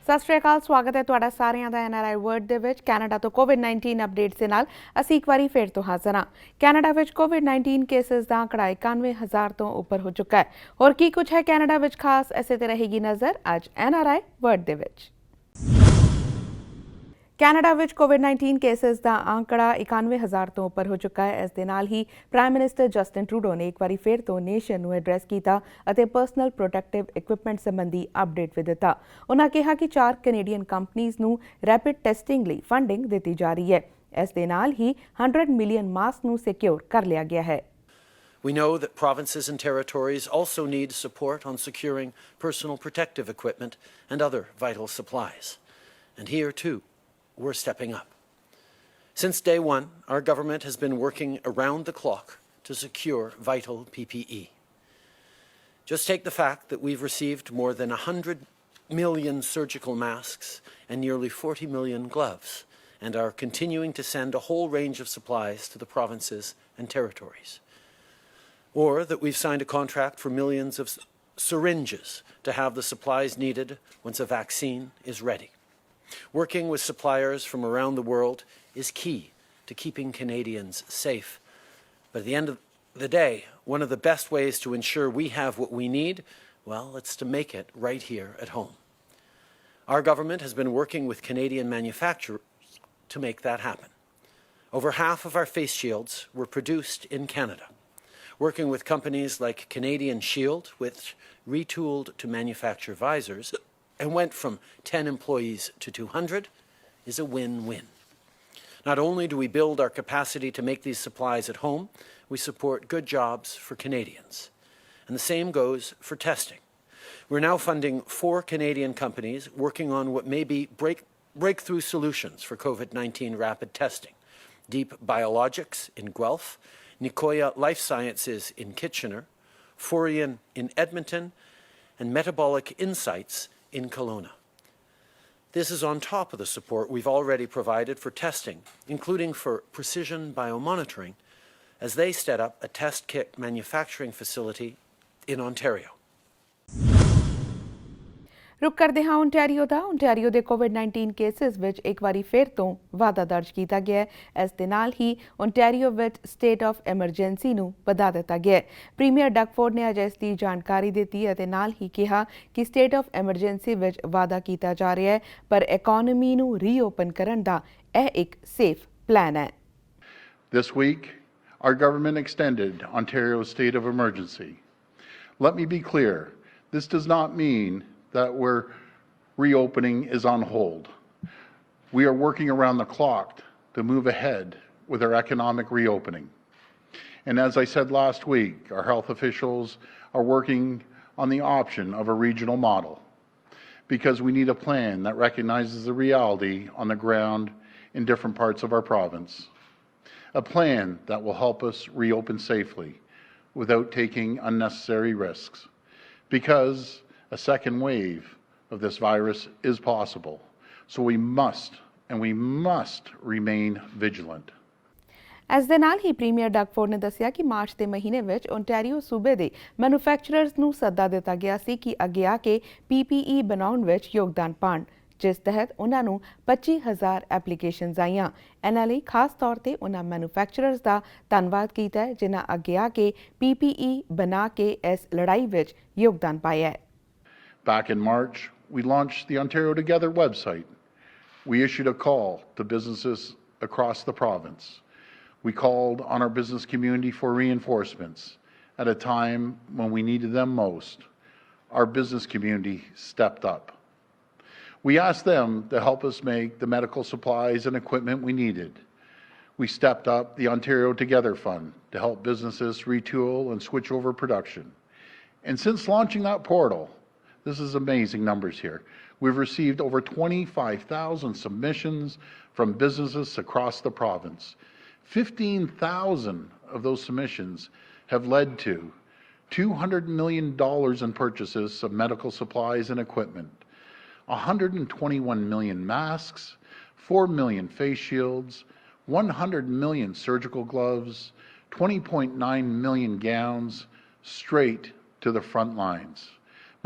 ਸਤਿ ਸ਼੍ਰੀ ਅਕਾਲ, ਸਵਾਗਤ ਹੈ ਤੁਹਾਡਾ ਸਾਰਿਆਂ ਦਾ NRI World ਦੇ ਵਿੱਚ। ਕੈਨੇਡਾ ਤੋਂ COVID-19 ਅਪਡੇਟਸ ਦੇ ਨਾਲ ਅਸੀਂ ਇੱਕ ਵਾਰੀ ਫੇਰ ਤੋਂ ਹਾਜ਼ਰ ਹਾਂ। ਕੈਨੇਡਾ ਵਿੱਚ COVID-19 ਕੇਸਿਸ ਦਾ ਆંકੜਾ 91,000 ਤੋਂ ਉੱਪਰ ਹੋ ਚੁੱਕਾ ਹੈ। ਹੋਰ ਕੀ ਕੁਝ ਹੈ ਕੈਨੇਡਾ ਵਿੱਚ ਖਾਸ, ਐਸੇ ਤੇ ਰਹੇਗੀ ਨਜ਼ਰ ਅੱਜ NRI World ਦੇ ਵਿੱਚ। ਕੈਨੇਡਾ ਵਿੱਚ COVID-19 ਕੇਸਿਸ ਦਾ ਆંકੜਾ 91,000 ਤੋਂ ਉੱਪਰ ਹੋ ਚੁੱਕਾ ਹੈ। ਇਸ ਦੇ ਨਾਲ ਹੀ ਪ੍ਰਾਈਮ ਮਿਨਿਸਟਰ ਜਸਟਿਨ ਟਰੂਡੋ ਨੇ ਇੱਕ ਵਾਰੀ ਫਿਰ ਤੋਂ ਨੇਸ਼ਨ ਨੂੰ ਐਡਰੈਸ ਕੀਤਾ ਅਤੇ ਪਰਸਨਲ ਪ੍ਰੋਟੈਕਟਿਵ ਇਕਵਿਪਮੈਂਟ ਸੰਬੰਧੀ ਅਪਡੇਟ ਵੀ ਦਿੱਤਾ। ਉਨ੍ਹਾਂ ਕਿਹਾ ਕਿ 4 ਕੈਨੇਡੀਅਨ ਕੰਪਨੀਜ਼ ਨੂੰ ਰੈਪਿਡ ਟੈਸਟਿੰਗ ਲਈ ਫੰਡਿੰਗ ਦਿੱਤੀ ਜਾ ਰਹੀ ਹੈ। ਇਸ ਦੇ ਨਾਲ ਹੀ 100 ਮਿਲੀਅਨ ਮਾਸਕ ਨੂੰ ਸਿਕਿਉਰ ਕਰ ਲਿਆ ਗਿਆ ਹੈ। We know that provinces and territories also need support on securing personal protective equipment and other vital supplies. And here too, we're stepping up. Since day one, our government has been working around the clock to secure vital PPE. Just take the fact that we've received more than 100 million surgical masks and nearly 40 million gloves, and are continuing to send a whole range of supplies to the provinces and territories. Or that we've signed a contract for millions of syringes to have the supplies needed once a vaccine is ready. Working with suppliers from around the world is key to keeping Canadians safe. But at the end of the day, one of the best ways to ensure we have what we need, well, it's to make it right here at home. Our government has been working with Canadian manufacturers to make that happen. Over half of our face shields were produced in Canada. Working with companies like Canadian Shield, which retooled to manufacture visors, and went from 10 employees to 200, is a win-win. Not only do we build our capacity to make these supplies at home, we support good jobs for Canadians. And the same goes for testing. We're now funding 4 Canadian companies working on what may be breakthrough solutions for COVID-19 rapid testing. Deep Biologics in Guelph, Nicoya Life Sciences in Kitchener, Forian in Edmonton, and Metabolic Insights in Kelowna. This is on top of the support we've already provided for testing, including for precision biomonitoring, as they set up a test kit manufacturing facility in Ontario. ਰੁਕ ਕਰਦੇ ਹਾਂ Ontario ਦਾ। Ontario ਦੇ COVID-19 cases ਵਿੱਚ ਇੱਕ ਵਾਰੀ ਫਿਰ ਤੋਂ ਵਾਧਾ ਦਰਜ ਕੀਤਾ ਗਿਆ ਹੈ। ਇਸ ਦੇ ਨਾਲ ਹੀ ਓਨਟਾਰੀਓ ਵਿੱਚ ਸਟੇਟ ਆਫ ਐਮਰਜੈਂਸੀ ਨੂੰ ਵਧਾ ਦਿੱਤਾ ਗਿਆ ਹੈ। ਪ੍ਰੀਮੀਅਰ ਡਗਫੋਰਡ ਨੇ ਅੱਜ ਇਸ ਦੀ ਜਾਣਕਾਰੀ ਦਿੱਤੀ ਅਤੇ ਨਾਲ ਹੀ ਕਿਹਾ ਕਿ ਸਟੇਟ ਆਫ ਐਮਰਜੈਂਸੀ ਵਿੱਚ ਵਾਧਾ ਕੀਤਾ ਜਾ ਰਿਹਾ ਹੈ, ਪਰ ਇਕੋਨਮੀ ਨੂੰ ਰੀਓਪਨ ਕਰਨ ਦਾ ਇਹ ਇੱਕ ਸੇਫ ਪਲਾਨ ਹੈ। This week, our government extended Ontario's state of emergency. Let me be clear, this does not mean that we're reopening is on hold. We are working around the clock to move ahead with our economic reopening. And as I said last week, our health officials are working on the option of a regional model because we need a plan that recognizes the reality on the ground in different parts of our province. A plan that will help us reopen safely without taking unnecessary risks, because a second wave of this virus is possible. So we must remain vigilant. ਇਸ ਦੇ ਨਾਲ ਹੀ premier ਡਗਫੋਰਡ ਨੇ ਦੱਸਿਆ ਕਿ March ਦੇ ਮਹੀਨੇ ਵਿੱਚ Ontario ਸੂਬੇ ਦੇ ਮੈਨੂਫੈਕਚਰਰਜ਼ ਨੂੰ ਸੱਦਾ ਦਿੱਤਾ ਗਿਆ ਸੀ ਕਿ ਅੱਗੇ ਆ ਕੇ PPE ਬਣਾਉਣ ਵਿੱਚ ਯੋਗਦਾਨ ਪਾਉਣ, ਜਿਸ ਤਹਿਤ ਉਹਨਾਂ ਨੂੰ 25,000 ਐਪਲੀਕੇਸ਼ਨਜ਼ ਆਈਆਂ। ਇਹਨਾਂ ਲਈ ਖਾਸ ਤੌਰ ਤੇ ਉਹਨਾਂ ਮੈਨੂਫੈਕਚਰਰਜ਼ ਦਾ ਧੰਨਵਾਦ ਕੀਤਾ ਹੈ ਜਿਨ੍ਹਾਂ ਅੱਗੇ ਆ ਕੇ PPE ਬਣਾ ਕੇ ਇਸ ਲੜਾਈ ਵਿੱਚ ਯੋਗਦਾਨ ਪਾਇਆ ਹੈ। Back in March, we launched the Ontario Together website. We issued a call to businesses across the province. We called on our business community for reinforcements at a time when we needed them most. Our business community stepped up. We asked them to help us make the medical supplies and equipment we needed. We stepped up the Ontario Together Fund to help businesses retool and switch over production. And since launching that portal, this is amazing numbers here, we've received over 25,000 submissions from businesses across the province. 15,000 of those submissions have led to $200 million in purchases of medical supplies and equipment, 121 million masks, 4 million face shields, 100 million surgical gloves, 20.9 million gowns, straight to the front lines.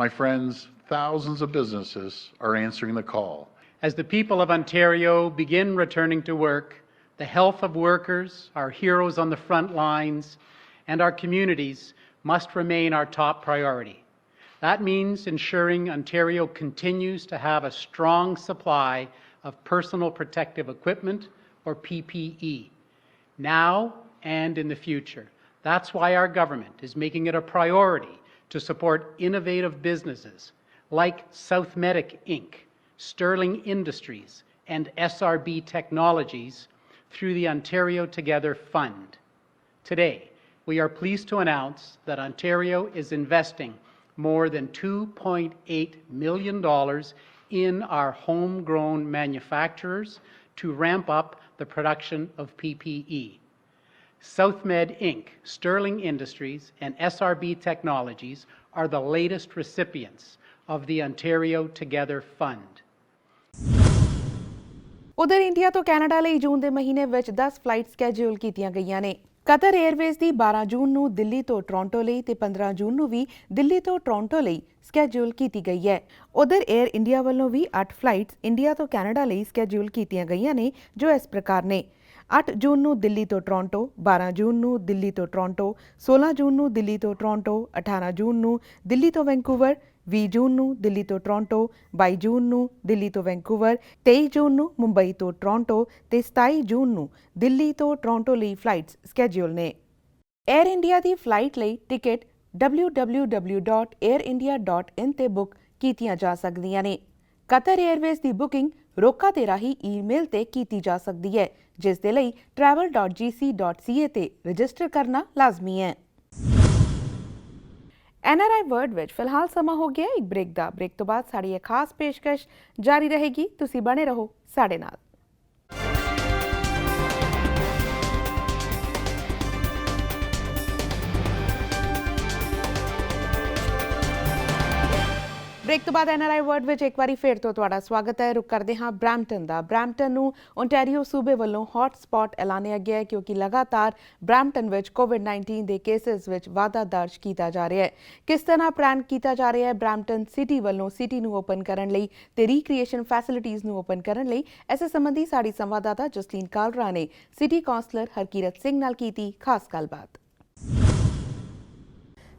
My friends, Thousands of businesses are answering the call. As the people of Ontario begin returning to work, the health of workers, our heroes on the front lines, and our communities must remain our top priority. That means ensuring Ontario continues to have a strong supply of personal protective equipment, or PPE, now and in the future. That's why our government is making it a priority to support innovative businesses like Southmedic Inc., Sterling Industries, and SRB Technologies through the Ontario Together Fund. Today, we are pleased to announce that Ontario is investing more than $2.8 million in our homegrown manufacturers to ramp up the production of PPE. Southmed Inc., Sterling Industries, and SRB Technologies are the latest recipients of the Ontario Together Fund. ਉਧਰ India ਤੋਂ Canada ਲਈ ਜੂਨ ਦੇ ਮਹੀਨੇ ਵਿੱਚ 10 flight schedule ਕੀਤੀਆਂ ਗਈਆਂ ਨੇ। Qatar 에ਅਰਵੇਜ਼ ਦੀ 12 ਜੂਨ ਨੂੰ ਦਿੱਲੀ ਤੋਂ ਟੋਰਾਂਟੋ ਲਈ ਤੇ 15 ਜੂਨ ਨੂੰ ਵੀ ਦਿੱਲੀ ਤੋਂ ਟੋਰਾਂਟੋ ਲਈ ਸਕੈਜੂਲ ਕੀਤੀ ਗਈ ਹੈ। ਉਧਰ 에ਅਰ ਇੰਡੀਆ ਵੱਲੋਂ ਵੀ 8 ਫਲਾਈਟਸ ਇੰਡੀਆ ਤੋਂ ਕੈਨੇਡਾ ਲਈ ਸਕੈਜੂਲ ਕੀਤੀਆਂ ਗਈਆਂ ਨੇ ਜੋ ਇਸ ਪ੍ਰਕਾਰ ਨੇ। 8 ਜੂਨ ਨੂੰ ਦਿੱਲੀ ਤੋਂ ਟੋਰਾਂਟੋ, 12 ਜੂਨ ਨੂੰ ਦਿੱਲੀ ਤੋਂ ਟੋਰਾਂਟੋ, 16 ਜੂਨ ਨੂੰ ਦਿੱਲੀ ਤੋਂ ਟੋਰਾਂਟੋ, 18 ਜੂਨ ਨੂੰ ਦਿੱਲੀ ਤੋਂ ਵੈਂਕੂਵਰ, 20 ਜੂਨ ਨੂੰ ਦਿੱਲੀ ਤੋਂ ਟੋਰਾਂਟੋ, 22 ਜੂਨ ਨੂੰ ਦਿੱਲੀ ਤੋਂ ਵੈਂਕੂਵਰ, 23 ਜੂਨ ਨੂੰ ਮੁੰਬਈ ਤੋਂ ਟੋਰਾਂਟੋ ਤੇ 27 ਜੂਨ ਨੂੰ ਦਿੱਲੀ ਤੋਂ ਟੋਰਾਂਟੋ ਲਈ ਫਲਾਈਟਸ ਸਕੈਜੂਲ ਨੇ। 에ਅਰ ਇੰਡੀਆ ਦੀ ਫਲਾਈਟ ਲਈ ਟਿਕਟ www.airindia.in ਤੇ ਬੁੱਕ ਕੀਤੀਆਂ ਜਾ ਸਕਦੀਆਂ ਨੇ। ਕਤਰ 에ਅਰਵੇਜ਼ ਦੀ ਬੁਕਿੰਗ ਰੋਕਾ ਦੇ ਰਾਹੀਂ ਈਮੇਲ ਤੇ ਕੀਤੀ ਜਾ ਸਕਦੀ ਹੈ, ਜਿਸ ਦੇ ਲਈ travel.gc.ca ਤੇ ਰਜਿਸਟਰ ਕਰਨਾ ਲਾਜ਼ਮੀ ਹੈ। NRI ਵਰਲਡ ਵਿੱਚ ਫਿਲਹਾਲ ਸਮਾਂ ਹੋ ਗਿਆ ਇੱਕ ਬ੍ਰੇਕ ਦਾ। ਬ੍ਰੇਕ ਤੋਂ ਬਾਅਦ ਸਾਡੀ ਇਹ ਖਾਸ ਪੇਸ਼ਕਸ਼ ਜਾਰੀ ਰਹੇਗੀ, ਤੁਸੀਂ ਬਣੇ ਰਹੋ ਸਾਡੇ ਨਾਲ। ਬ੍ਰੇਕ ਤੋਂ ਬਾਅਦ NRI ਵਰਲਡ ਵਿੱਚ ਇੱਕ ਵਾਰੀ ਫਿਰ ਤੋਂ ਤੁਹਾਡਾ ਸਵਾਗਤ ਹੈ। ਰੁਕ ਕਰਦੇ ਹਾਂ ਬ੍ਰੈਂਪਟਨ ਦਾ। ਬ੍ਰੈਂਪਟਨ ਨੂੰ ਓਨਟਾਰੀਓ ਸੂਬੇ ਵੱਲੋਂ ਹੌਟ ਸਪੌਟ ਐਲਾਨਿਆ ਗਿਆ ਹੈ ਕਿਉਂਕਿ ਲਗਾਤਾਰ ਬ੍ਰੈਂਪਟਨ ਵਿੱਚ ਕੋਵਿਡ-19 ਦੇ ਕੇਸਿਸ ਵਿੱਚ ਵਾਧਾ ਦਰਜ ਕੀਤਾ ਜਾ ਰਿਹਾ ਹੈ। ਕਿਸ ਤਰ੍ਹਾਂ ਪਲਾਨ ਕੀਤਾ ਜਾ ਰਿਹਾ ਹੈ ਬ੍ਰੈਂਪਟਨ ਸਿਟੀ ਵੱਲੋਂ ਸਿਟੀ ਨੂੰ ਓਪਨ ਕਰਨ ਲਈ ਤੇ ਰੀਕ੍ਰੀਏਸ਼ਨ ਫੈਸਿਲਿਟੀਜ਼ ਨੂੰ ਓਪਨ ਕਰਨ ਲਈ, ਇਸ ਸੰਬੰਧੀ ਸਾਡੀ ਸੰਵਾਦਦਾਤਾ ਜਸਲੀਨ ਕਾਲਰਾ ਨੇ ਸਿਟੀ ਕਾਉਂਸਲਰ ਹਰਕੀਰਤ ਸਿੰਘ ਨਾਲ ਕੀਤੀ ਖਾਸ ਗੱਲਬਾਤ।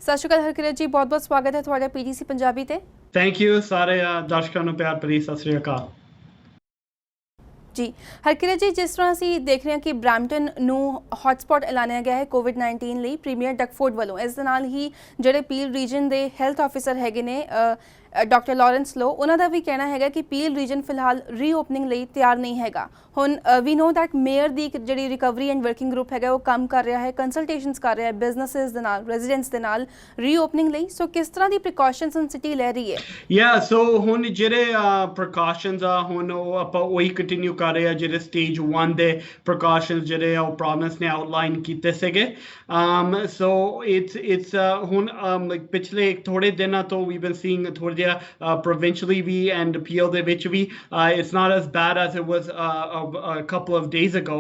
ਸਤਿ ਸ਼੍ਰੀ ਅਕਾਲ ਹਰਕੀਰਤ ਜੀ, ਬਹੁਤ ਬਹੁਤ ਸਵਾਗਤ ਹੈ ਤੁਹਾਡਾ PTC ਪੰਜਾਬੀ ਤੇ। ਥੈਂਕ ਯੂ ਸਾਰੇ ਦਰਸ਼ਕਾਂ ਨੂੰ ਪਿਆਰ ਭਰੀ ਸਤਿ ਸ਼੍ਰੀ ਅਕਾਲ ਜੀ। ਹਰਕੀਰਤ ਜੀ, ਜਿਸ ਤਰ੍ਹਾਂ ਅਸੀਂ ਦੇਖ ਰਹੇ ਹਾਂ ਕਿ ਬ੍ਰੈਂਪਟਨ ਨੂੰ ਹੌਟਸਪੌਟ ਐਲਾਨਿਆ ਗਿਆ ਹੈ ਕੋਵਿਡ-19 ਲਈ ਪ੍ਰੀਮੀਅਰ ਡਕਫੋਰਡ ਵੱਲੋਂ। ਇਸ ਦੇ ਨਾਲ ਹੀ ਜਿਹੜੇ ਪੀਲ ਰੀਜਨ ਦੇ ਹੈਲਥ ਆਫਿਸਰ ਹੈਗੇ ਨੇ ਡਾਕਟਰ ਲਾਰੈਂਸ ਲੋ, ਉਹਨਾਂ ਦਾ ਵੀ ਕਹਿਣਾ ਹੈਗਾ ਕਿ ਪੀਲ ਰੀਜਨ ਫਿਲਹਾਲ ਰੀਓਪਨਿੰਗ ਲਈ ਤਿਆਰ ਨਹੀਂ ਹੈਗਾ। ਹੁਣ ਵੀ ਨੋ ਦੈਟ ਮੇਅਰ ਦੀ ਜਿਹੜੀ ਰਿਕਵਰੀ ਐਂਡ ਵਰਕਿੰਗ ਗਰੁੱਪ ਹੈਗਾ ਉਹ ਕੰਮ ਕਰ ਰਿਹਾ ਹੈ, ਕੰਸਲਟੇਸ਼ਨਸ ਕਰ ਰਿਹਾ ਹੈ ਬਿਜ਼ਨੈਸਿਸ ਦੇ ਨਾਲ, ਰੈਜ਼ੀਡੈਂਟਸ ਦੇ ਨਾਲ ਰੀਓਪਨਿੰਗ ਲਈ। ਸੋ ਕਿਸ ਤਰ੍ਹਾਂ ਦੀ ਪ੍ਰੀਕਾਸ਼ਨਸ ਹੁਣ ਸਿਟੀ ਲੈ ਰਹੀ ਹੈ? ਸੋ ਹੁਣ ਜਿਹੜੇ ਪ੍ਰੀਕਾਸ਼ਨਸ ਆ ਹੁਣ ਉਹ ਆਪਾਂ ਉਹੀ ਕੰਟੀਨਿਊ ਕਰ ਰਹੇ ਆ ਜਿਹੜੇ ਸਟੇਜ 1 ਦੇ ਪ੍ਰੀਕਾਸ਼ਨਸ ਜਿਹੜੇ ਆ ਉਹ ਪ੍ਰੋਵਿੰਸ ਨੇ ਆਊਟਲਾਈਨ ਕੀਤੇ ਸੀਗੇ। ਸੋ ਇਟਸ ਹੁਣ ਪਿਛਲੇ ਥੋੜੇ ਦਿਨਾਂ ਤੋਂ ਵੀ ਬੀਨ ਸੀਇੰਗ ਥੋੜਾ ਜਿਹਾ provincially ਵੀ and PO ਦੇ ਵਿੱਚ ਵੀ it's not as bad as it was a couple of days ago,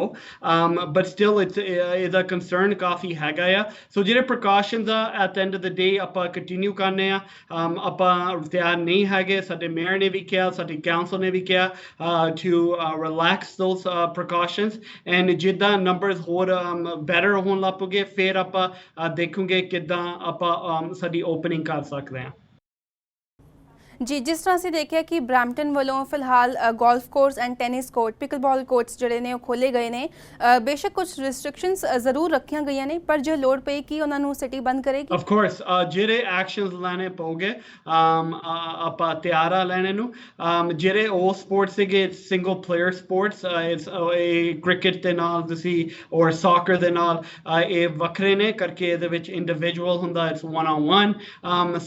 but still it's a concern ਕਾਫੀ ਹੈਗਾ ਆ। ਸੋ ਜਿਹੜੇ ਪ੍ਰੀਕਾਸ਼ਨਸ ਆ at the end of the day ਆਪਾਂ ਕੰਟੀਨਿਊ ਕਰਨੇ ਆ। ਆਪਾਂ ਤਿਆਰ ਨਹੀਂ ਹੈਗੇ, ਸਾਡੇ ਮੇਅਰ ਨੇ ਵੀ ਕਿਹਾ, ਸਾਡੀ ਕਾਉਂਸਲ ਨੇ ਵੀ ਕਿਹਾ to relax those precautions, and ਜਿੱਦਾਂ ਨੰਬਰਸ ਹੋਰ better ਹੋਣ ਲੱਗ ਪਊਗੇ ਫਿਰ ਆਪਾਂ ਦੇਖੂਗੇ ਕਿੱਦਾਂ ਆਪਾਂ ਸਾਡੀ ਓਪਨਿੰਗ ਕਰ ਸਕਦੇ ਹਾਂ। ਜੀ, ਜਿਸ ਤਰ੍ਹਾਂ ਅਸੀਂ ਦੇਖਿਆ ਕਿ ਬ੍ਰੈਂਪਟਨ ਵੱਲੋਂ ਫਿਲਹਾਲ golf course and tennis court, pickleball courts ਜਿਹੜੇ ਨੇ ਉਹ ਖੋਲ੍ਹੇ ਗਏ ਨੇ। ਬੇਸ਼ੱਕ ਕੁਝ ਰਿਸਟ੍ਰਿਕਸ਼ਨਸ ਜ਼ਰੂਰ ਰੱਖੀਆਂ ਗਈਆਂ ਨੇ, ਪਰ ਜੇ ਲੋੜ ਪਈ ਕਿ ਉਹਨਾਂ ਨੂੰ ਸਿਟੀ ਬੰਦ ਕਰੇਗੀ। ਆਫ ਕੋਰਸ ਜਿਹੜੇ ਐਕਸ਼ਨਸ ਲੈਣੇ ਪਊਗੇ ਆਪਾਂ ਤਿਆਰ ਆ ਲੈਣੇ ਨੂੰ। ਜਿਹੜੇ ਉਹ ਸਪੋਰਟਸ ਸੀਗੇ ਸਿੰਗਲ ਪਲੇਅਰ ਸਪੋਰਟਸ, ਕ੍ਰਿਕਟ ਦੇ ਨਾਲ ਤੁਸੀਂ ਔਰ ਸਾਕਰ ਦੇ ਨਾਲ ਇਹ ਵੱਖਰੇ ਨੇ ਕਰਕੇ ਇਹਦੇ ਵਿੱਚ ਇੰਡੀਵਿਜੂਅਲ ਹੁੰਦਾ, ਇਟਸ 1-on-1।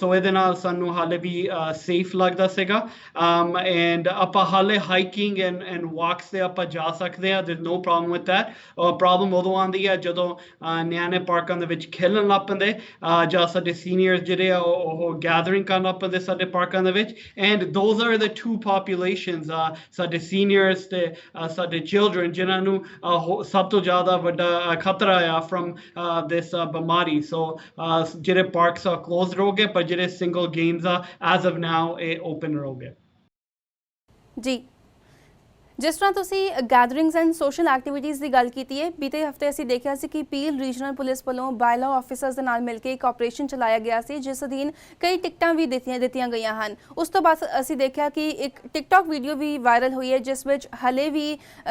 ਸੋ ਇਹਦੇ ਨਾਲ ਸਾਨੂੰ ਹਾਲੇ ਵੀ ਸੇਫ ਲੱਗਦਾ ਸੀਗਾ। ਐਂਡ ਆਪਾਂ ਹਾਲੇ ਹਾਈਕਿੰਗ ਐਂਡ ਵਾਕਸ ਤੇ ਆਪਾਂ ਜਾ ਸਕਦੇ ਆ, there no problem with that. Problem ਉਦੋਂ ਆਉਂਦੀ ਆ ਜਦੋਂ ਨਿਆਣੇ ਪਾਰਕਾਂ ਦੇ ਵਿੱਚ ਖੇਲਣ ਲੱਗ ਪੈਂਦੇ ਜਾਂ ਸਾਡੇ ਸੀਨੀਅਰਸ ਜਿਹੜੇ ਆ ਉਹ ਗੈਦਰਿੰਗ ਕਰਨ ਲੱਗ ਪੈਂਦੇ ਸਾਡੇ ਪਾਰਕਾਂ ਦੇ ਵਿੱਚ। And those are the two populations, ਸਾਡੇ ਸੀਨੀਅਰਸ ਤੇ ਸਾਡੇ ਚਿਲਡਰਨ, ਜਿਨ੍ਹਾਂ ਨੂੰ ਸਭ ਤੋਂ ਜ਼ਿਆਦਾ ਵੱਡਾ ਖਤਰਾ ਆ ਫਰਮ ਦਿਸ ਬਿਮਾਰੀ। ਸੋ ਜਿਹੜੇ ਪਾਰਕਸ ਆ ਕਲੋਜ਼ ਰਹੋਗੇ, ਪਰ ਜਿਹੜੇ ਸਿੰਗਲ ਗੇਮਸ ਆ ਐਜ਼ ਆਫ ਨਾਓ ਇਹ ਓਪਨ ਰਹੋਗੇ ਜੀ ਜਿਸ ਤਰ੍ਹਾਂ ਤੁਸੀਂ ਗੈਦਰਿੰਗਸ ਐਂਡ ਸੋਸ਼ਲ ਐਕਟੀਵਿਟੀਜ਼ ਦੀ ਗੱਲ ਕੀਤੀ ਹੈ ਬੀਤੇ ਹਫਤੇ ਅਸੀਂ ਦੇਖਿਆ ਸੀ ਕਿ ਪੀਲ ਰੀਜਨਲ ਪੁਲਿਸ ਵੱਲੋਂ ਬਾਇਲਾ ਆਫੀਸਰਸ ਦੇ ਨਾਲ ਮਿਲ ਕੇ ਇੱਕ ਆਪਰੇਸ਼ਨ ਚਲਾਇਆ ਗਿਆ ਸੀ ਜਿਸ ਅਧੀਨ ਕਈ ਟਿਕਟਾਂ ਵੀ ਦਿੱਤੀਆਂ ਗਈਆਂ ਹਨ ਉਸ ਤੋਂ ਬਾਅਦ ਅਸੀਂ ਦੇਖਿਆ ਕਿ ਇੱਕ ਟਿਕਟੌਕ ਵੀਡੀਓ ਵੀ ਵਾਇਰਲ ਹੋਈ ਹੈ ਜਿਸ ਵਿੱਚ ਹਲੇ ਵੀ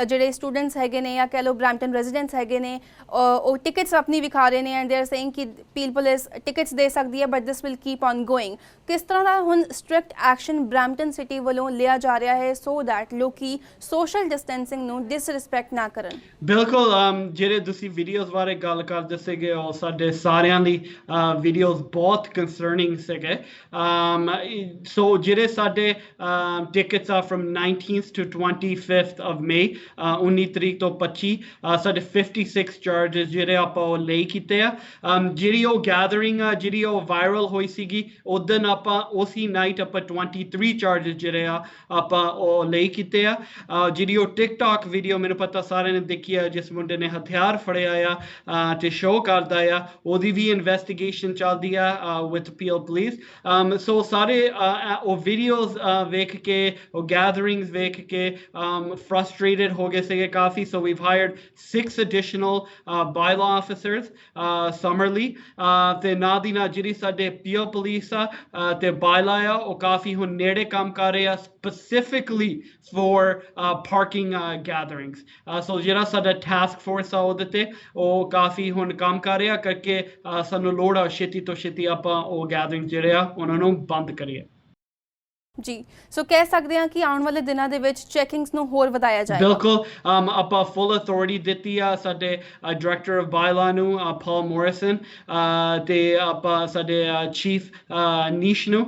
ਜਿਹੜੇ ਸਟੂਡੈਂਟਸ ਹੈਗੇ ਨੇ ਜਾਂ ਕਹਿ ਲਓ ਬ੍ਰੈਂਪਟਨ ਰੈਜ਼ੀਡੈਂਟਸ ਹੈਗੇ ਨੇ ਉਹ ਟਿਕਟਸ ਆਪਣੀ ਵਿਖਾ ਰਹੇ ਨੇ ਐਂਡ ਦੇ ਆਰ ਸੇਇੰਗ ਕਿ ਪੀਲ ਪੁਲਿਸ ਟਿਕਟਸ ਦੇ ਸਕਦੀ ਹੈ but this will keep on going ਕਿਸ ਤਰ੍ਹਾਂ ਦਾ ਹੁਣ ਸਟ੍ਰਿਕਟ ਐਕਸ਼ਨ ਬ੍ਰੈਂਪਟਨ ਸਿਟੀ ਵੱਲੋਂ ਲਿਆ ਜਾ ਰਿਹਾ ਹੈ ਸੋ ਦੈਟ ਲੋਕੀ social distancing ਨੂੰ disrespect ਨਾ ਕਰਨ ਬਿਲਕੁਲ ਜਿਹੜੇ ਤੁਸੀਂ ਵੀਡੀਓਜ਼ ਬਾਰੇ ਗੱਲ ਕਰਦੇ ਸੀਗੇ ਉਹ ਸਾਡੇ ਸਾਰਿਆਂ ਦੀ ਵੀਡੀਓਜ਼ ਬਹੁਤ ਕੰਸਰਨਿੰਗ ਸੀਗੇ ਸੋ ਜਿਹੜੇ ਸਾਡੇ ਟਿਕਟਸ ਆ firm 19th to 25th of May 19 ਤਰੀਕ ਤੋਂ 25 ਸਾਡੇ 56 ਚਾਰजेस ਜਿਹੜੇ ਆਪਾਂ ਉਹ ਲਈ ਕੀਤੇ ਆ ਜਿਹੜੀ ਉਹ ਗੈਦਰਿੰਗ ਆ ਜਿਹੜੀ ਉਹ ਵਾਇਰਲ ਹੋਈ ਸੀਗੀ ਉਦੋਂ ਆਪਾਂ ਉਸੇ ਨਾਈਟ ਆਪਾਂ 23 ਚਾਰजेस ਜਿਹੜੇ ਆ ਆਪਾਂ ਉਹ ਲਈ ਕੀਤੇ ਆ ਜਿਹੜੀ ਉਹ ਟਿਕਟੌਕ ਵੀਡੀਓ ਮੈਨੂੰ ਪਤਾ ਸਾਰਿਆਂ ਨੇ ਦੇਖੀ ਆ ਜਿਸ ਮੁੰਡੇ ਨੇ ਹਥਿਆਰ ਫੜਿਆ ਆ ਤੇ ਸ਼ੋਅ ਕਰਦਾ ਆ ਉਹਦੀ ਵੀ ਇਨਵੈਸਟੀਗੇਸ਼ਨ ਚੱਲਦੀ ਆ ਵਿਦ ਪੀਲ ਪੁਲਿਸ ਸੋ ਸਾਰੇ ਉਹ ਵੀਡੀਓਜ਼ ਵੇਖ ਕੇ ਉਹ ਗੈਦਰਿੰਗਸ ਵੇਖ ਕੇ ਫਰਸਟ੍ਰੇਟਡ ਹੋ ਗਏ ਸੀਗੇ ਕਾਫੀ ਸੋ we've ਹਾਇਰਡ 6 additional bylaw officers summerly ਤੇ ਨਾਲ ਦੀ ਨਾਲ ਜਿਹੜੀ ਸਾਡੇ ਪੀਲ ਪੁਲਿਸ ਆ ਤੇ ਬਾਇਲਾ ਆ ਉਹ ਕਾਫੀ ਹੁਣ ਨੇੜੇ ਕੰਮ ਕਰ ਰਹੇ ਆ specifically for parking gatherings so ਜਿਹੜਾ ਸਾਡਾ ਟਾਸਕ ਫੋਰਸ ਆ ਉਹਦੇ ਤੇ ਉਹ ਕਾਫੀ ਹੁਣ ਕੰਮ ਕਰ ਰਿਹਾ ਕਰਕੇ ਸਾਨੂੰ ਲੋੜ ਆ ਛੇਤੀ ਤੋਂ ਛੇਤੀ ਆਪਾਂ ਉਹ ਗੈਦਰਿੰਗ ਜਿਹੜੇ ਆ ਉਹਨਾਂ ਨੂੰ ਬੰਦ ਕਰੀਏ ਜੀ ਸੋ ਕਹਿ ਸਕਦੇ ਹਾਂ ਕਿ ਆਉਣ ਵਾਲੇ ਦਿਨਾਂ ਦੇ ਵਿੱਚ ਚੈਕਿੰਗਸ ਨੂੰ ਹੋਰ ਵਧਾਇਆ ਜਾਏਗਾ ਬਿਲਕੁਲ ਆਪਾਂ ਫੁੱਲ ਅਥਾਰਟੀ ਦਿੱਤੀ ਆ ਸਾਡੇ ਡਾਇਰੈਕਟਰ ਆਫ ਬਾਇਲਾ ਨੂੰ ਪਾਲ ਮੋਰਿਸਨ ਤੇ ਆਪਾਂ ਸਾਡੇ ਚੀਫ ਨੀਸ਼ ਨੂੰ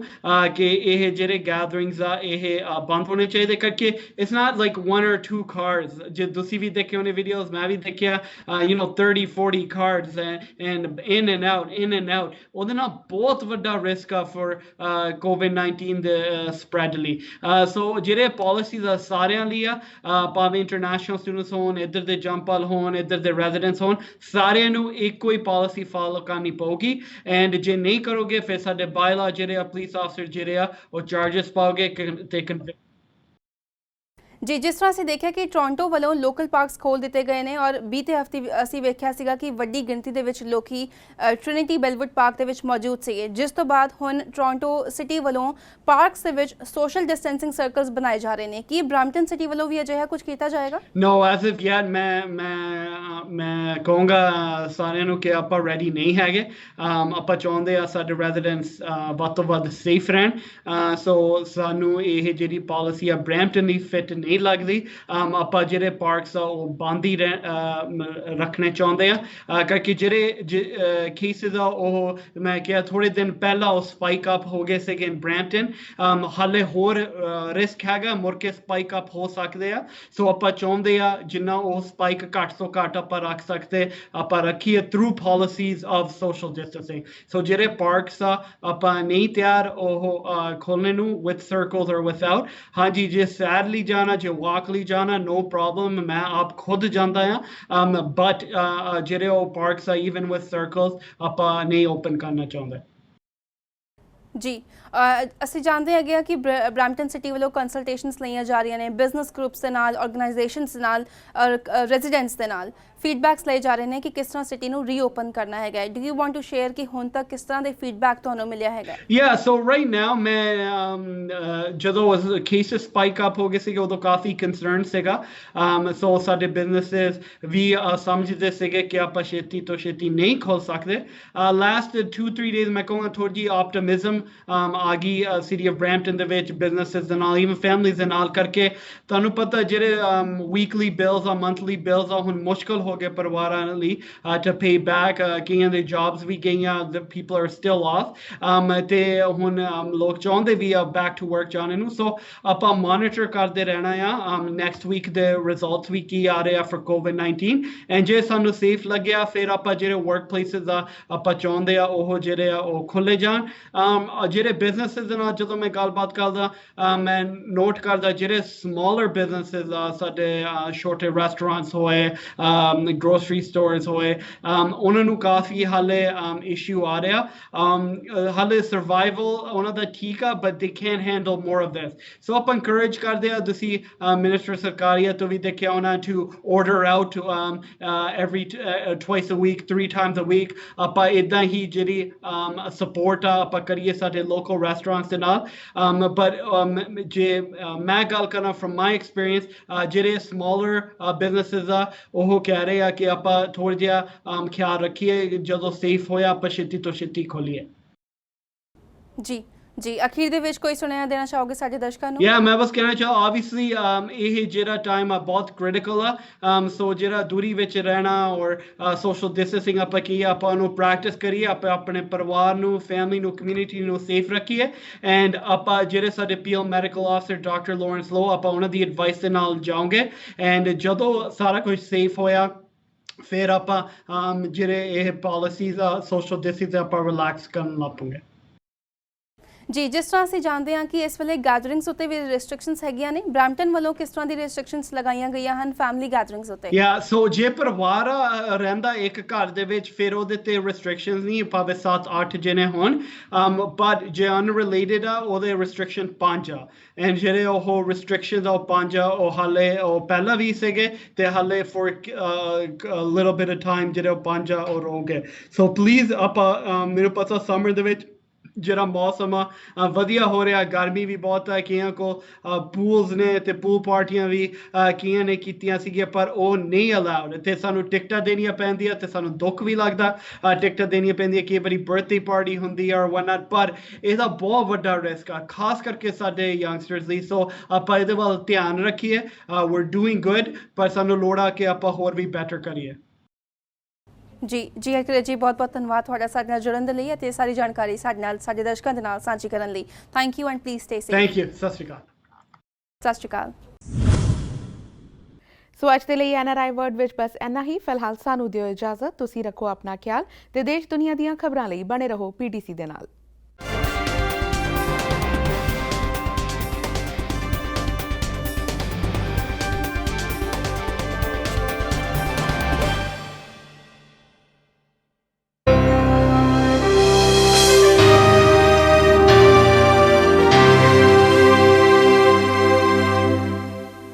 ਕਿ ਇਹ ਜਿਹੜੇ ਗੈਦਰਿੰਗਸ ਆ ਇਹ ਬੰਦ ਹੋਣੇ ਚਾਹੀਦੇ ਕਰਕੇ it's not like 1 or 2 cars ਜੇ ਤੁਸੀਂ ਵੀ ਦੇਖੇ ਹੋਣੇ ਵੀਡੀਓਜ਼ ਮੈਂ ਵੀ ਦੇਖਿਆ 30 40 cars and in and out ਉਹਦੇ ਨਾਲ ਬਹੁਤ ਵੱਡਾ ਰਿਸਕ ਆ ਫॉर COVID-19 ਦੇ spreadly so ਜਿਹੜੇ policies ਆ ਸਾਰਿਆਂ ਲਈ ਆ ਭਾਵੇਂ ਇੰਟਰਨੈਸ਼ਨਲ ਸਟੂਡੈਂਟਸ ਹੋਣ ਇੱਧਰ ਦੇ ਜੰਪਲ ਹੋਣ ਇੱਧਰ ਦੇ ਰੈਜ਼ੀਡੈਂਟਸ ਹੋਣ ਸਾਰਿਆਂ ਨੂੰ ਇੱਕੋ ਹੀ ਪਾਲਿਸੀ ਫਾਲੋ ਕਰਨੀ ਪਊਗੀ ਐਂਡ ਜੇ ਨਹੀਂ ਕਰੋਗੇ ਫਿਰ ਸਾਡੇ ਬਾਇਲਾ ਜਿਹੜੇ ਆ ਪੁਲਿਸ ਆਫਸਰ ਜਿਹੜੇ ਆ ਉਹ ਚਾਰजेस ਪਾਓਗੇ ਤੇ ਜੀ ਜਿਸ ਤਰ੍ਹਾਂ ਅਸੀਂ ਦੇਖਿਆ ਕਿ ਟੋਰਾਂਟੋ ਵੱਲੋਂ ਲੋਕਲ ਪਾਰਕਸ ਖੋਲ੍ਹ ਦਿੱਤੇ ਗਏ ਨੇ ਔਰ ਬੀਤੇ ਹਫ਼ਤੇ ਅਸੀਂ ਵੇਖਿਆ ਸੀਗਾ ਕਿ ਵੱਡੀ ਗਿਣਤੀ ਦੇ ਵਿੱਚ ਲੋਕੀ ਟ੍ਰਿਨਿਟੀ ਬੈਲਵੁੱਡ ਪਾਰਕ ਦੇ ਵਿੱਚ ਮੌਜੂਦ ਸੀਗੇ ਜਿਸ ਤੋਂ ਬਾਅਦ ਹੁਣ ਟੋਰਾਂਟੋ ਸਿਟੀ ਵੱਲੋਂ ਪਾਰਕਸ ਦੇ ਵਿੱਚ ਸੋਸ਼ਲ ਡਿਸਟੈਂਸਿੰਗ ਸਰਕਲਸ ਬਣਾਏ ਜਾ ਰਹੇ ਨੇ ਕੀ ਬ੍ਰੈਂਪਟਨ ਸਿਟੀ ਵੱਲੋਂ ਵੀ ਅਜਿਹਾ ਕੁਝ ਕੀਤਾ ਜਾਏਗਾ ਨੋ ਐਜ਼ ਇਫ ਯੈਟ ਮੈਂ ਕਹੂੰਗਾ ਸਾਰਿਆਂ ਨੂੰ ਕਿ ਆਪਾਂ ਰੈਡੀ ਨਹੀਂ ਹੈਗੇ ਆਪਾਂ ਚਾਹੁੰਦੇ ਆ ਸਾਡੇ ਰੈਜ਼ੀਡੈਂਟਸ ਵੱਧ ਤੋਂ ਵੱਧ ਸੇਫ ਰਹਿਣ ਸੋ ਸਾਨੂੰ ਇਹ ਜਿਹੜੀ ਪਾਲਿਸੀ ਆ ਬ੍ਰੈਂਪਟਨ ਦੀ ਫਿੱਟ ਨਹੀਂ ਲੱਗਦੀ ਆਪਾਂ ਜਿਹੜੇ ਪਾਰਕਸ ਆ ਉਹ ਬੰਦ ਹੀ ਰੱਖਣੇ ਚਾਹੁੰਦੇ ਆ ਕਰਕੇ ਜਿਹੜੇ ਕੇਸਿਸ ਆ ਉਹ ਮੈਂ ਕਿਹਾ ਥੋੜੇ ਦਿਨ ਪਹਿਲਾਂ ਉਹ ਸਪਾਈਕ ਅਪ ਹੋ ਗਏ ਸੀਗੇ ਇਨ ਬ੍ਰੈਂਪਟਨ ਹਾਲੇ ਹੋਰ ਰਿਸਕ ਹੈਗਾ ਮੁੜ ਕੇ ਸਪਾਈਕ ਅਪ ਹੋ ਸਕਦੇ ਆ ਸੋ ਆਪਾਂ ਚਾਹੁੰਦੇ ਆ ਜਿੰਨਾ ਉਹ ਸਪਾਈਕ ਘੱਟ ਤੋਂ ਘੱਟ ਆਪਾਂ ਰੱਖ ਸਕਦੇ ਆਪਾਂ ਰੱਖੀਏ through policies of social distancing so ਜਿਹੜੇ ਪਾਰਕਸ ਆ ਆਪਾਂ ਨਹੀਂ ਤਿਆਰ ਉਹ ਖੋਲਣੇ ਨੂੰ ਵਿਦ ਸਰਕਲਸ ਔਰ ਵਿਦਆਊਟ ਹਾਂਜੀ ਜੇ ਸੈਡਲੀ ਜਾਣਾ ਜੇ ਵਾਕ ਲਈ ਜਾਣਾ no problem ਮੈਂ ਆਪ ਖੁਦ ਜਾਂਦਾ ਆ but ਜਿਹੜੇ ਉਹ ਪਾਰਕਸ ਆ even with circles ਆਪਾਂ ਨਹੀਂ ਓਪਨ ਕਰਨਾ ਚਾਹੁੰਦੇ ਜੀ ਅਸੀਂ ਜਾਣਦੇ ਹੈਗੇ ਕਿ ਬ੍ਰੈਂਪਟਨ ਸਿਟੀ ਵੱਲੋਂ ਕੰਸਲਟੇਸ਼ਨਸ ਲਈਆਂ ਜਾ ਰਹੀਆਂ ਨੇ ਬਿਜ਼ਨਸ ਗਰੁੱਪਸ ਦੇ ਨਾਲ ਆਰਗੇਨਾਈਜੇਸ਼ਨਸ ਦੇ ਨਾਲ ਰੈਜ਼ੀਡੈਂਟਸ ਦੇ ਨਾਲ ਫੀਡਬੈਕਸ ਲਏ ਜਾ ਰਹੇ ਨੇ ਕਿ ਕਿਸ ਤਰ੍ਹਾਂ ਸਿਟੀ ਨੂੰ ਰੀਓਪਨ ਕਰਨਾ ਹੈਗਾ do you want to share ਕਿ ਹੁਣ ਤੱਕ ਕਿਸ ਤਰ੍ਹਾਂ ਦੇ ਫੀਡਬੈਕ ਤੁਹਾਨੂੰ ਮਿਲਿਆ ਹੈਗਾ ਯਾ ਸੋ ਰਾਈਟ ਨਾਓ ਮੈਂ ਜਦੋਂ ਕੇਸਿਸ ਸਪਾਈਕ ਅਪ ਹੋ ਗਏ ਸੀਗੇ ਉਦੋਂ ਕਾਫੀ ਕੰਸਰਨ ਸੀਗਾ ਸੋ ਸਾਡੇ ਬਿਜ਼ਨੈਸਸ ਵੀ ਸਮਝਦੇ ਸੀਗੇ ਕਿ ਆਪਾਂ ਛੇਤੀ ਤੋਂ ਛੇਤੀ ਨਹੀਂ ਖੋਲ ਸਕਦੇ ਲਾਸਟ 2-3 ਡੇਜ਼ ਮੈਂ ਕਹੂੰਗਾ ਥੋੜੀ ਜਿਹੀ ਆਪਟਿਮਿਜ਼ਮ ਆ ਗਈ ਸਿਟੀ ਆਫ ਬ੍ਰੈਂਪਟਨ ਦੇ ਵਿੱਚ ਬਿਜ਼ਨੈਸਸ ਦੇ ਨਾਲ ਇਵਨ ਫੈਮਲੀਜ਼ ਦੇ ਨਾਲ ਕਰਕੇ ਤੁਹਾਨੂੰ ਪਤਾ ਜਿਹੜੇ ਵੀਕਲੀ ਬਿਲਸ ਆ ਮੰਥਲੀ ਬਿਲਸ ਆ ਹੁਣ ਮੁਸ਼ਕਲ ਹੋ ਗਏ ਪਰਿਵਾਰਾਂ ਲਈ ਟੂ ਪੇ ਬੈਕ ਕਈਆਂ ਦੇ ਜੌਬਸ ਵੀ ਗਈਆਂ the people are still off ਤੇ ਹੁਣ ਲੋਕ ਚਾਹੁੰਦੇ ਵੀ ਆ ਬੈਕ ਟੂ ਵਰਕ ਜਾਣੇ ਨੂੰ ਸੋ ਆਪਾਂ ਮੋਨੀਟਰ ਕਰਦੇ ਰਹਿਣਾ ਆ ਨੈਕਸਟ ਵੀਕ ਦੇ ਰਿਜ਼ਲਟਸ ਵੀ ਕੀ ਆ ਰਹੇ ਆ ਫॉर COVID-19 ਐਂਡ ਜੇ ਸਾਨੂੰ ਸੇਫ ਲੱਗਿਆ ਫਿਰ ਆਪਾਂ ਜਿਹੜੇ ਵਰਕ ਪਲੇਸਿਸ ਆ ਆਪਾਂ ਚਾਹੁੰਦੇ ਆ ਉਹ ਜਿਹੜੇ ਆ ਉਹ ਖੁੱਲੇ ਜਾਣ ਜਿਹੜੇ ਬਿਜ਼ਨੈਸਿਸ ਦੇ ਨਾਲ ਜਦੋਂ ਮੈਂ ਗੱਲਬਾਤ ਕਰਦਾ ਮੈਂ ਨੋਟ ਕਰਦਾ ਜਿਹੜੇ ਸਮਾਲਰ ਬਿਜ਼ਨੈਸਿਸ ਆ ਸਾਡੇ ਛੋਟੇ ਰੈਸਟੋਰੈਂਟਸ ਹੋਏ ਗਰੋਸਰੀ ਸਟੋਰਸ ਹੋਏ ਉਹਨਾਂ ਨੂੰ ਕਾਫੀ ਹਾਲੇ ਇਸ਼ੂ ਆ ਰਿਹਾ ਹਾਲੇ ਸਰਵਾਈਵਲ ਉਹਨਾਂ ਦਾ ਠੀਕ ਆ but they can't handle more of this so ਆਪਾਂ encourage ਕਰਦੇ ਆ ਤੁਸੀਂ ਮਿਨਿਸਟਰ ਸਰਕਾਰੀਆ ਤੋਂ ਵੀ ਦੇਖਿਆ ਹੋਣਾ to order out every twice a week 3 times a week ਆਪਾਂ ਇਦਾਂ ਹੀ ਜਿਹੜੀ ਸਪੋਰਟ ਆ ਆਪਾਂ ਕਰੀਏ ਸਾਡੇ ਲੋਕਲ ਰੈਸਟੋਰੈਂਟਸ ਦੇ ਨਾਲ ਬਟ ਜੇ ਮੈਂ ਗੱਲ ਕਰਾਂ from my experience ਜਿਹੜੇ smaller businesses ਆ ਉਹ ਕਹਿ ਰਹੇ ਆ ਕਿ ਆਪਾਂ ਥੋੜ੍ਹਾ ਜਿਹਾ ਖਿਆਲ ਰੱਖੀਏ ਜਦੋਂ ਸੇਫ ਹੋਇਆ ਆਪਾਂ ਛੇਤੀ ਤੋਂ ਛੇਤੀ ਖੋਲੀਏ ਜੀ ਅਖੀਰ ਦੇ ਵਿੱਚ ਕੋਈ ਸੁਨੇਹਾ ਦੇਣਾ ਚਾਹੋਗੇ ਸਾਡੇ ਦਰਸ਼ਕਾਂ ਨੂੰ ਮੈਂ ਬਸ ਕਹਿਣਾ ਚਾਹਾਂ ਆਬਵੀਅਸਲੀ ਇਹ ਜਿਹੜਾ ਟਾਈਮ ਆ ਬਹੁਤ ਕ੍ਰਿਟੀਕਲ ਆ ਸੋ ਜਿਹੜਾ ਦੂਰੀ ਵਿੱਚ ਰਹਿਣਾ ਔਰ ਸੋਸ਼ਲ ਡਿਸਟੈਂਸਿੰਗ ਆਪਾਂ ਕੀ ਆਪਾਂ ਨੂੰ ਪ੍ਰੈਕਟਿਸ ਕਰੀਏ ਆਪਾਂ ਆਪਣੇ ਪਰਿਵਾਰ ਨੂੰ ਫੈਮਿਲੀ ਨੂੰ ਕਮਿਊਨਿਟੀ ਨੂੰ ਸੇਫ ਰੱਖੀਏ ਐਂਡ ਆਪਾਂ ਜਿਹੜੇ ਸਾਡੇ Peel medical officer doctor Lawrence Loh ਆਪਾਂ ਉਹਨਾਂ ਦੀ ਐਡਵਾਈਸ ਦੇ ਨਾਲ ਜਾਵਾਂਗੇ ਐਂਡ ਜਦੋਂ ਸਾਰਾ ਕੁਝ ਸੇਫ ਹੋਇਆ ਫਿਰ ਆਪਾਂ ਜਿਹੜੇ ਇਹ ਪਾਲਿਸੀਜ਼ ਆ ਸੋਸ਼ਲ ਡਿਸਟੈਂਸ ਆਪਾਂ ਰਿਲੈਕਸ ਕਰਨ ਲੱਗ ਪਵਾਂਗੇ ਜੀ ਜਿਸ ਤਰ੍ਹਾਂ ਅਸੀਂ ਜਾਣਦੇ ਹਾਂ ਕਿ ਇਸ ਵੇਲੇ ਗੈਦਰਿੰਗਸ ਉੱਤੇ ਵੀ ਰੈਸਟ੍ਰਿਕਸ਼ਨਸ ਹੈਗੀਆਂ ਨੇ ਬ੍ਰੈਂਪਟਨ ਵੱਲੋਂ ਕਿਸ ਤਰ੍ਹਾਂ ਦੀ ਰੈਸਟ੍ਰਿਕਸ਼ਨਸ ਲਗਾਈਆਂ ਗਈਆਂ ਹਨ ਫੈਮਿਲੀ ਗੈਦਰਿੰਗਸ ਉੱਤੇ ਸੋ ਜੇ ਪਰਿਵਾਰ ਰਹਿੰਦਾ ਇੱਕ ਘਰ ਦੇ ਵਿੱਚ ਫਿਰ ਉਹਦੇ ਤੇ ਰੈਸਟ੍ਰਿਕਸ਼ਨਸ ਨਹੀਂ ਭਾਵੇਂ 7-8 ਜਣੇ ਹੋਣ ਬਟ ਜੇ ਅਨਰਿਲੇਟਡ ਆ ਉਹਦੇ ਰੈਸਟ੍ਰਿਕਸ਼ਨ 5 ਆ ਐਂਡ ਜਿਹੜੇ ਉਹ ਰੈਸਟ੍ਰਿਕਸ਼ਨਸ ਉਹ 5 ਆ ਉਹ ਹਾਲੇ ਉਹ ਪਹਿਲਾਂ ਵੀ ਸੀਗੇ ਤੇ ਹਾਲੇ for little bit of time ਜਿਹੜੇ ਉਹ 5 ਆ ਉਹ ਰਹੋਗੇ ਸੋ ਪਲੀਜ਼ ਆਪਾਂ ਮੈਨੂੰ ਪਤਾ ਸਮਰ ਦੇ ਵਿੱਚ ਜਿਹੜਾ ਮੌਸਮ ਆ ਵਧੀਆ ਹੋ ਰਿਹਾ ਗਰਮੀ ਵੀ ਬਹੁਤ ਹੈ ਕਈਆਂ ਕੋ ਪੂਲਸ ਨੇ ਤੇ ਪੂਲ ਪਾਰਟੀਆਂ ਵੀ ਕਈਆਂ ਨੇ ਕੀਤੀਆਂ ਸੀਗੀਆਂ ਪਰ ਉਹ ਨਹੀਂ ਅਲਾਉਡ ਤੇ ਸਾਨੂੰ ਟਿਕਟਾਂ ਦੇਣੀਆਂ ਪੈਂਦੀਆਂ ਤੇ ਸਾਨੂੰ ਦੁੱਖ ਵੀ ਲੱਗਦਾ ਟਿਕਟਾਂ ਦੇਣੀਆਂ ਪੈਂਦੀਆਂ ਕਈ ਵਾਰੀ ਬਰਥਡੇ ਪਾਰਟੀ ਹੁੰਦੀ ਆ ਵਨ ਨਾਟ ਪਰ ਇਹਦਾ ਬਹੁਤ ਵੱਡਾ ਰਿਸਕ ਆ ਖਾਸ ਕਰਕੇ ਸਾਡੇ ਯੰਗਸਟਰਸ ਲਈ ਸੋ ਆਪਾਂ ਇਹਦੇ ਵੱਲ ਧਿਆਨ ਰੱਖੀਏ ਵੀਰ ਡੂਇੰਗ ਗੁੱਡ ਪਰ ਸਾਨੂੰ ਲੋੜ ਆ ਕਿ ਆਪਾਂ ਹੋਰ ਵੀ ਬੈਟਰ ਕਰੀਏ ਜੀ ਅਖਿਲ ਜੀ ਬਹੁਤ ਧੰਨਵਾਦ ਤੁਹਾਡਾ ਸਾਡੇ ਨਾਲ ਜੁੜਨ ਦੇ ਲਈ ਅਤੇ ਸਾਰੀ ਜਾਣਕਾਰੀ ਸਾਡੇ ਦਰਸ਼ਕਾਂ ਦੇ ਨਾਲ ਸਾਂਝੀ ਕਰਨ ਲਈ thank you and please stay safe thank you ਸਤਿ ਸ਼੍ਰੀ ਅਕਾਲ ਸੋ ਅੱਜ ਦੇ ਲਈ NRI ਵਰਲਡ ਵਿੱਚ ਬਸ ਇੰਨਾ ਹੀ ਫਿਲਹਾਲ ਸਾਨੂੰ ਦਿਓ ਇਜਾਜ਼ਤ ਤੁਸੀਂ ਰੱਖੋ ਆਪਣਾ ਖਿਆਲ ਤੇ ਦੇਸ਼ ਦੁਨੀਆ ਦੀਆਂ ਖਬਰਾਂ ਲਈ ਬਣੇ ਰਹੋ PTC ਦੇ ਨਾਲ